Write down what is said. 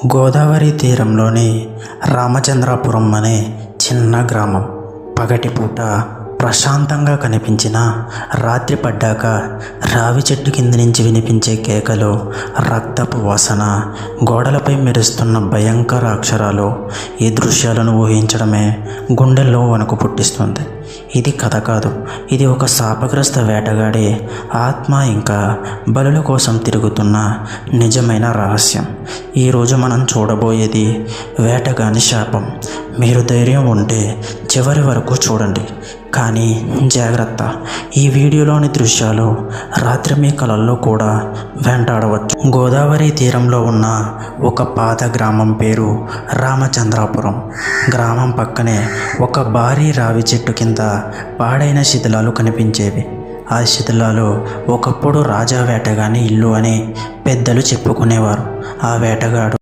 గోదావరి తీరంలోని రామచంద్రాపురం అనే చిన్న గ్రామం. పగటిపూట ప్రశాంతంగా కనిపించిన రాత్రి పడ్డాక రావి చెట్టు కింద నుంచి వినిపించే కేకలు, రక్తపు వాసన, గోడలపై మెరుస్తున్న భయంకర అక్షరాలు, ఈ దృశ్యాలను ఊహించడమే గుండెల్లో వణుకు పుట్టిస్తుంది. ఇది కథ కాదు, ఇది ఒక శాపగ్రస్త వేటగాడి ఆత్మ ఇంకా బలుల కోసం తిరుగుతున్న నిజమైన రహస్యం. ఈరోజు మనం చూడబోయేది వేటగాని శాపం. మీరు ధైర్యం ఉంటే చివరి వరకు చూడండి, కానీ జాగ్రత్త, ఈ వీడియోలోని దృశ్యాలు రాత్రి మీ కలల్లో కూడా వెంటాడవచ్చు. గోదావరి తీరంలో ఉన్న ఒక పాత గ్రామం పేరు రామచంద్రాపురం. గ్రామం పక్కనే ఒక భారీ రావి చెట్టు కింద పాడైన శిథిలాలు కనిపించేవి. ఆ శిథిలాలు ఒకప్పుడు రాజా వేటగాని ఇల్లు అని పెద్దలు చెప్పుకునేవారు. ఆ వేటగాడు